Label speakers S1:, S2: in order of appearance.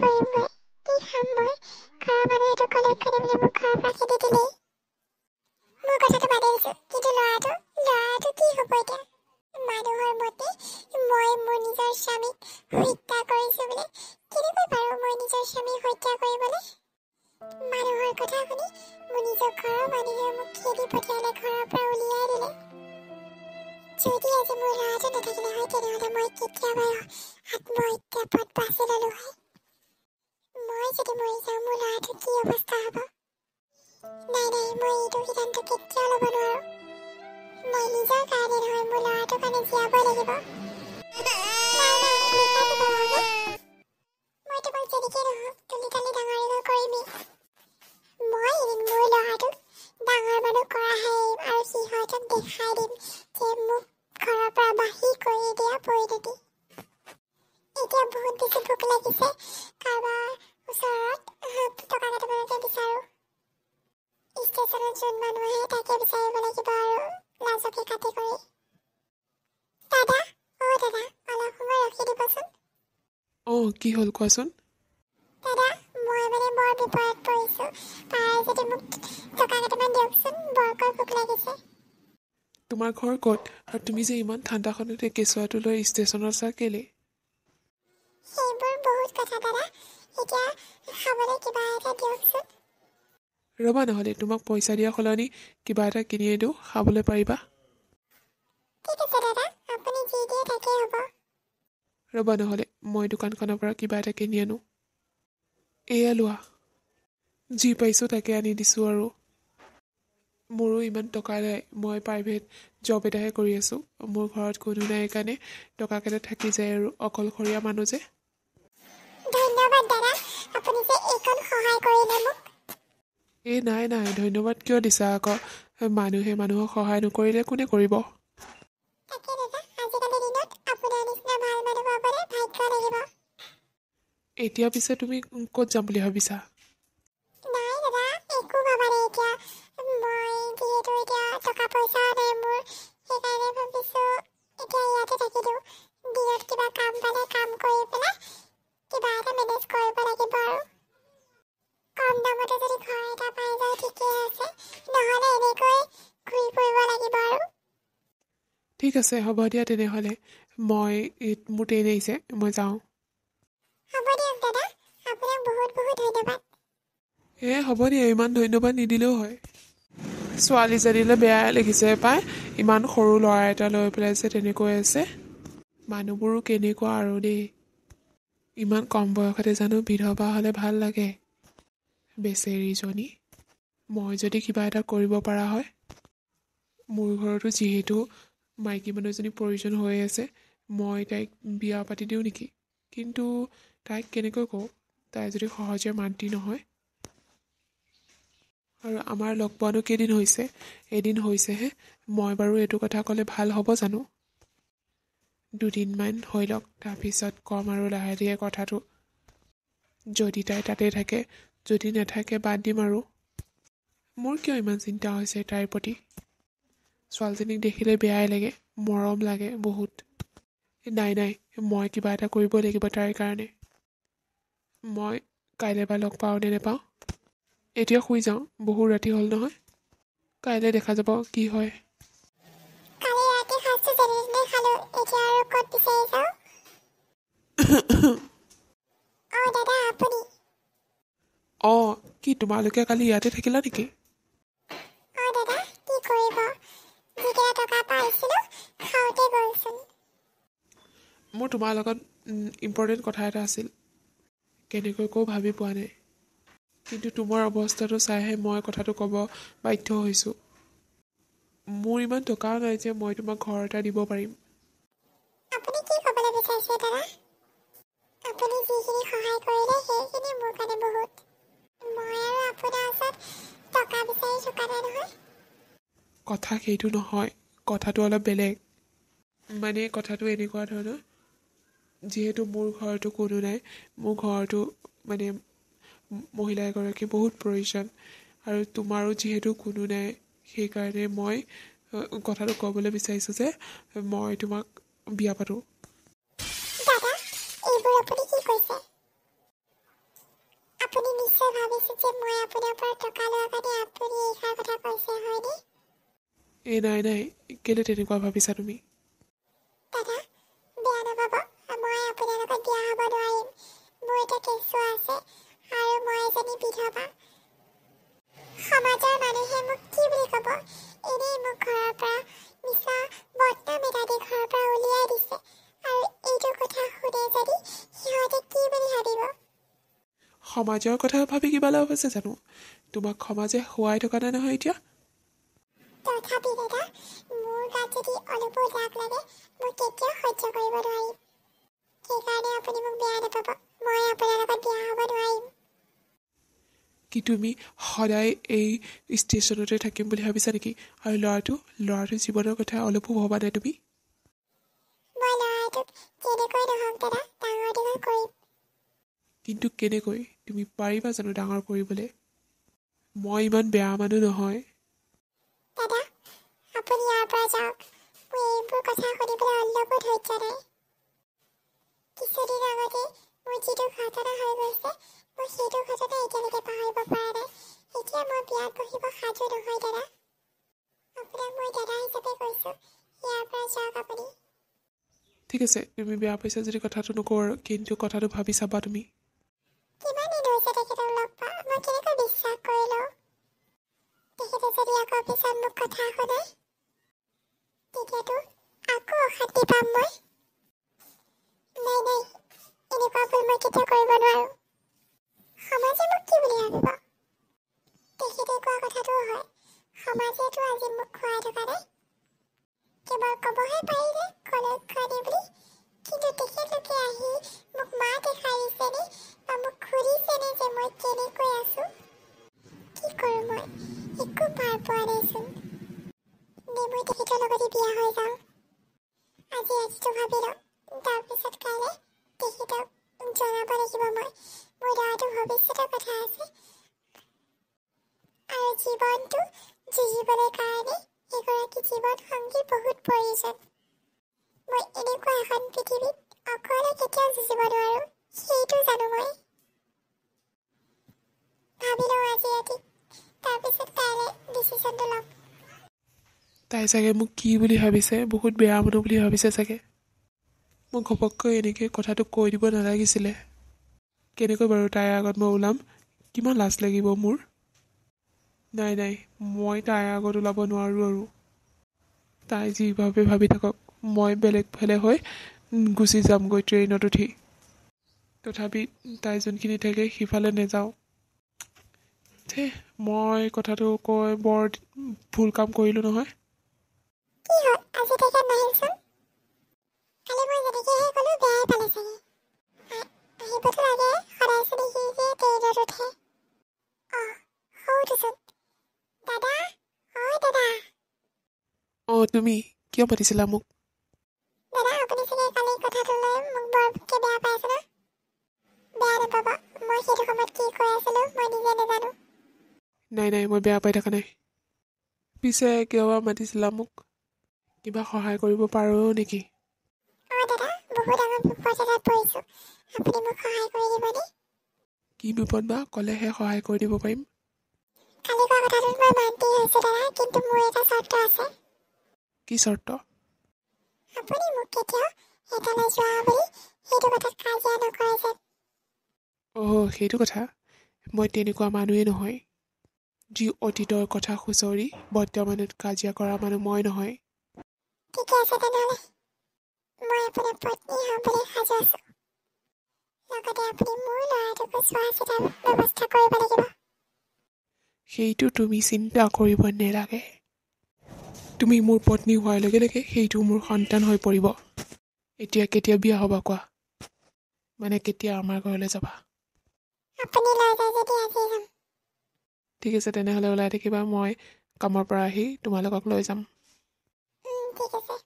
S1: কৰিমগৈ কি খাম মই ঘৰৰ মানুহেতো কলেজ খুলিম বুলি মোক ঘৰৰ পৰা খেদি দিলেই মোৰ কথাটো বাদেই দিছোঁ কিন্তু ল'ৰাটো কি হ'ব এতিয়া মানুহৰ মতে মই মোৰ নিজৰ স্বামীক হত্যা কৰিছোঁ বোলে কেনেকৈ পাৰোঁ মই নিজৰ স্বামীক হত্যা কৰিবলৈ মানুহৰ কথা শুনি মোৰ নিজৰ ঘৰৰ মানুহে মোক খেদি পঠিয়ালে ঘৰৰ পৰা উলিয়াই দিলে যদি আজি মোৰ ল'ৰাটো নাথাকিলে হয় তেনেহ'লে মই কেতিয়াবাই আত্মহত্যা পথ বাছি ল'লোঁ হয় মই যদি মৰি যাওঁ মোৰ ল'ৰাটোৰ কি অৱস্থা হ'ব নাই মই এইটো সিদ্ধান্ত কেতিয়াও ল'ব নোৱাৰোঁ মই নিজৰ কাৰণে নহয় মোৰ ল'ৰাটোৰ কাৰণে জীয়াবই লাগিব মই তোমাক যেনেকৈ নহওক তুলি তালি ডাঙৰ কৰিমেই মই এদিন মোৰ ল'ৰাটোক ডাঙৰ মানুহ কৰাহে এৰিম আৰু সিহঁতক দেখাই দিম যে মোক ঘৰৰ পৰা বাহিৰ কৰি দিয়া পৰিণতি এতিয়া বহুত বেছি ভোক লাগিছে কাৰোবাৰ ওচৰত টকা কেইটামানকে বিচাৰোঁ ষ্টেচনত যোন মানুহ আহে তাকে বিচাৰিব লাগিব আৰু লাজকে কাটি কৰি দাদা অলপ সময় ৰখি দিবচোন
S2: কি হ'ল কোৱাচোন
S1: দাদা মই মানে বৰ বিপদত পৰিছোঁ পাৰে যদি মোক টকা কেইটামান দিয়কচোন বৰকৈ ভোক লাগিছে
S2: তোমাৰ ঘৰ ক'ত আৰু তুমি যে ইমান ঠাণ্ডাখনতে কেঁচুৱাটো লৈ ষ্টেচনত আছা কেলে
S1: সেইবোৰ বহুত কথা দাদা এতিয়া খাবলৈ কিবা এটা দিয়কচোন
S2: ৰ'বা নহ'লে তোমাক পইচা দিয়া সলনি কিবা এটা কিনিয়ে দিওঁ খাবলৈ পাৰিবা
S1: ঠিক আছে দাদা আপুনি যি দিয়ে তাকেই হ'ব
S2: ৰ'বা নহ'লে মই দোকানখনৰ পৰা কিবা এটা কিনি আনো এয়া লোৱা যি পাইছোঁ তাকে আনি দিছোঁ আৰু মোৰো ইমান টকা নাই মই প্ৰাইভেট জব এটাহে কৰি আছোঁ মোৰ ঘৰত কোনো নাই সেইকাৰণে টকাকেইটা থাকি যায় আৰু অকলশৰীয়া মানুহ যে
S1: ধন্যবাদ দাদা আপুনি যে এইকণ সহায় কৰিলে মোক
S2: নাই ধন্যবাদ কিয় দিছা আকৌ মানুহে মানুহক সহায় নকৰিলে কোনে কৰিব
S1: তাকে দাদা আজিকালি দিনত আপোনাৰ নিচিনা ভাল মানুহ পাবলৈ ভাগ্য লাগিব
S2: এতিয়া পিছে তুমি ক'ত যাম বুলি ভাবিছা
S1: নাই দাদা একো ভাবা নাই এতিয়া মই যিহেতু এতিয়া টকা পইচা নাই মোৰ সেইকাৰণে ভাবিছোঁ এতিয়া ইয়াতে থাকি দিওঁ দিনত কিবা কাম পালে কাম কৰি পেলাই কিবা এটা মেনেজ কৰিব লাগিব আৰু কম দামতে যদি ঘৰ এটা পাই যায় ঠিকেই আছে নহ'লে এনেকৈ ঘূৰি ফুৰিব লাগিব আৰু
S2: ঠিক আছে হ'ব দিয়া তেনেহ'লে মই মোৰ ট্ৰেইন আহিছে মই যাওঁ
S1: হ'ব দিয়ক দাদা আপোনাক বহুত বহুত ধন্যবাদ
S2: হ'ব দিয়া ইমান ধন্যবাদ নিদিলেও হয় ছোৱালীজনীলৈ বেয়াই লাগিছে পাই ইমান সৰু ল'ৰা এটা লৈ পেলাই যে তেনেকৈ আছে মানুহবোৰো কেনেকুৱা আৰু দেই ইমান কম বয়সতে জানো বিধৱা হ'লে ভাল লাগে বেচেৰীজনী মই যদি কিবা এটা কৰিব পৰা হয় মোৰ ঘৰতো যিহেতু মাইকী মানুহজনী প্ৰয়োজন হৈ আছে মই তাইক বিয়া পাতি দিওঁ নেকি কিন্তু তাইক কেনেকৈ কওঁ তাই যদি সহজে মান্তি নহয় আৰু আমাৰ লগ পোৱানো কেইদিন হৈছে এদিন হৈছেহে মই বাৰু এইটো কথা ক'লে ভাল হ'ব জানো দুদিনমান হৈ লওক তাৰপিছত ক'ম আৰু লাহে ধীৰে কথাটো যদি তাই তাতে থাকে যদি নাথাকে বাদ দিম আৰু মোৰ কিয় ইমান চিন্তা হৈছে তাইৰ প্ৰতি ছোৱালীজনীক দেখিলে বেয়াই লাগে মৰম লাগে বহুত নাই মই কিবা এটা কৰিব লাগিব তাইৰ কাৰণে মই কাইলৈ বা লগ পাওঁ নে নেপাওঁ এতিয়া শুই যাওঁ বহুত ৰাতি হ'ল নহয় কাইলৈ দেখা যাব কি হয়
S1: কালি ৰাতি সাঁজটো যেনে খালোঁ এতিয়া আৰু ক'ত বিচাৰি যাওঁ দাদা আপুনি
S2: কি তোমালোকে কালি ইয়াতে থাকিলা নেকি
S1: দাদা কি কৰিব যিকেইটা টকা পাইছিলোঁ খাওঁতে গ'লচোন
S2: মোৰ তোমাৰ লগত ইম্পৰ্টেণ্ট কথা এটা আছিল কেনেকৈ কওঁ ভাবি পোৱা নাই কিন্তু তোমাৰ অৱস্থাটো চাইহে মই কথাটো ক'ব বাধ্য হৈছোঁ মোৰ ইমান টকাও নাই যে মই তোমাক ঘৰ এটা দিব পাৰিম
S1: আপুনি কি ক'বলৈ বিচাৰিছে দাদা আপুনি যিখিনি সহায় কৰিলে সেইখিনি মোৰ কাৰণে বহুত মই আৰু আপোনাৰ ওচৰত টকা বিচাৰি থকা নাই নহয়
S2: কথা সেইটো নহয় কথাটো অলপ বেলেগ মানে কথাটো এনেকুৱা ধৰণৰ যিহেতু মোৰ ঘৰতো কোনো নাই মোৰ ঘৰটো মানে মহিলা এগৰাকী বহুত প্ৰয়োজন আৰু তোমাৰো যিহেতু কোনো নাই সেইকাৰণে মই কথাটো ক'বলৈ বিচাৰিছোঁ যে মই তোমাক বিয়া পাতোঁ
S1: দাদা এইবোৰ আপুনি কি কৈছে যে মই আপোনাৰ পৰা টকা লোৱাৰ কাৰণে আপুনি এইষাৰ কথা কৈছে হয়নে?
S2: এই নাই কেলে তেনেকুৱা ভাবিছা তুমি?
S1: দাদা বেয়া নাপাব, মই আপোনাৰ লগত বিয়া হ'ব নোৱাৰিম। মোৰ এটা কেঁচুৱা আছে আৰু মই এজনী বিধৱা। সমাজৰ মানুহে মোক কি বুলি ক'ব? এনেই মোক ঘৰৰ পৰা মিছা বদনাম এটা দি ঘৰৰ পৰা উলিয়াই দিছে আৰু এইটো কথা শুনে যদি সিহঁতে কি বুলি ভাবিব?
S2: সমাজৰ কথা ভাবি কিবা লাভ আছে জানো? তোমাক সমাজে শুৱাই থকা নাই নহয় এতিয়া।
S1: তথাপি দাদা মোৰ গাত যদি অলপো দাগ লাগে মই কেতিয়াও সহ্য কৰিব নোৱাৰিম। সেইকাৰণে আপুনি মোক বেয়া নাপাব, মই আপোনাৰ লগত বিয়া হ'ব নোৱাৰিম।
S2: কি তুমি সদায় এই ষ্টেচনতে থাকিম বুলি ভাবিছা নেকি? আৰু ল'ৰাটোৰ জীৱনৰ কথা অলপো ভবা নাই তুমি?
S1: মই ল'ৰাটোক যেনেকৈ নহওক দাদা ডাঙৰ দীঘল কৰিম।
S2: কিন্তু কেনেকৈ? তুমি পাৰিবা জানো ডাঙৰ কৰিবলৈ? মই ইমান বেয়া মানুহ নহয়।
S1: দাদা আপুনি ইয়াৰ পৰা যাওক, মোৰ এইবোৰ কথা শুনিবলৈ অলপো ধৈৰ্য নাই। কিছুদিন আগতে মোৰ যিটো ঘটনা হৈ গৈছে মই সেইটো ঘটনা এতিয়ালৈকে পাহৰিব পৰা নাই। এতিয়া মই বিয়াত বহিব সাজু নহয় দাদা। আপোনাক মই দাদা হিচাপে কৈছোঁ, ইয়াৰ পৰা যাওক আপুনি।
S2: ঠিক আছে, তুমি বেয়া পাইছা যদি কথাটো নকওঁ আৰু, কিন্তু কথাটো ভাবি চাবা তুমি।
S1: কিমান দিন হৈছে তেখেতক লগ পোৱা, মই কেনেকৈ বিশ্বাস কৰিলোঁ? তেখেতে যদি আকৌ পিছত মোক কথা শুনে তেতিয়াতো আকৌ অশান্তি পাম মই। নাই এনেকুৱা ভুল মই কেতিয়াও কৰিব নোৱাৰোঁ। সমাজে মোক কি বুলি ভাবিব? তেখেতে কোৱা কথাটোও হয়, সমাজেতো আজি মোক খুৱাই থকা নাই, কেৱল ক'বহে পাৰিলে কলক্ষণী বুলি। কিন্তু তেখেতলোকে আহি মোক মাত এষাৰ দিছেনে বা মোক সুধিছেনে যে মই কেনেকৈ আছোঁ? কি কৰোঁ মই? একো পাৰ পোৱা নাইচোন। নে মই তেখেতৰ লগতে বিয়া হৈ যাওঁ? আজি ৰাতিটো ভাবি লওঁ, তাৰপিছত কাইলৈ তেখেতক জনাব লাগিব মই। মোৰ ল'ৰাটোৰ ভৱিষ্যতৰ কথা আছে আৰু জীৱনটো যুঁজিবলৈ কাৰণে এগৰাকী জীৱন সংগী বহুত প্ৰয়োজন। মই এনেকুৱা এখন পৃথিৱীত অকলে কেতিয়াও যুঁজিব নোৱাৰোঁ, সেইটো জানো মই। ভাবি লওঁ আজি ৰাতি, তাৰপিছত কাইলৈ ডিচিশ্যনটো ল'ম।
S2: তাই চাগে মোক কি বুলি ভাবিছে, বহুত বেয়া মানুহ বুলি ভাবিছে চাগে। মই ঘপককৈ এনেকৈ কথাটো কৈ দিব নালাগিছিলে। কেনেকৈ বাৰু তাইৰ আগত মই ওলাম? কিমান লাজ লাগিব মোৰ। নাই মই তাইৰ আগত ওলাব নোৱাৰোঁ আৰু। তাই যিভাৱে ভাবি থাকক, মই বেলেগ ফালে হৈ গুচি যামগৈ ট্ৰেইনত উঠি। তথাপি তাই যোনখিনি থাকে সিফালে নাযাওঁ। মই কথাটো কৈ বৰ ভুল কাম কৰিলোঁ নহয়।
S1: কি হ'ল আজি তেখেত নাহিলচোন? কালি মই যেনেকৈহে ক'লোঁ বেয়াই পালে চাগে। আহিবতো লাগে, সদায়চোন সি যে ট্ৰেইনত উঠে। সৌটোচোন দাদা। হয় দাদা।
S2: তুমি কিয় মাতিছিলা মোক?
S1: দাদা আপুনি চাগে কালি কথাটো লৈ মোক বৰকে বেয়া পাই আছে ন? বেয়া নাপাব, মই সেইটো সময়ত কি কৈ আছিলোঁ মই নিজে নাজানো।
S2: নাই মই বেয়া পাই থকা নাই। পিছে কিয় বা মাতিছিলা মোক? কিবা সহায় কৰিব পাৰোঁ নেকি?
S1: দাদা বহুত ডাঙৰ বিপদ এটাত পৰিছোঁ, আপুনি মোক সহায় কৰি দিবনে?
S2: কি বিপদ বা? ক'লেহে সহায় কৰি দিব পাৰিম।
S1: কালি কোৱা কথাটোত মই মান্তি হৈছোঁ দাদা, কিন্তু মোৰ এটা চৰ্ত আছে।
S2: কি চৰ্ত?
S1: আপুনি মোক কেতিয়াও এটালৈ যোৱা বুলি সেইটো কথাত কাজিয়া নকৰে যেন।
S2: সেইটো কথা? মই তেনেকুৱা মানুহেই নহয়। যি অতীতৰ কথা খুচৰি বৰ্তমানত কাজিয়া কৰা মানুহ মই নহয়।
S1: ঠিকে আছে তেনেহ'লে, মই আপোনাৰ পত্নী হ'ম বুলি সাজু আছোঁ। লগতে আপুনি মোৰ ল'ৰাটোকো চোৱা চিতাৰ ব্যৱস্থা কৰিব লাগিব।
S2: সেইটো তুমি চিন্তা কৰিব নালাগে। তুমি মোৰ পত্নী হোৱাৰ লগে লগে সেইটো মোৰ সন্তান হৈ পৰিব। এতিয়া কেতিয়া বিয়া হ'বা কোৱা? মানে কেতিয়া আমাৰ ঘৰলৈ যাবা?
S1: আপুনি লৈ যায় যদি আজি যাম।
S2: ঠিক আছে তেনেহ'লে ওলাই থাকিবা, মই কামৰ পৰা আহি তোমালোকক লৈ যাম।
S1: ঠিক আছে।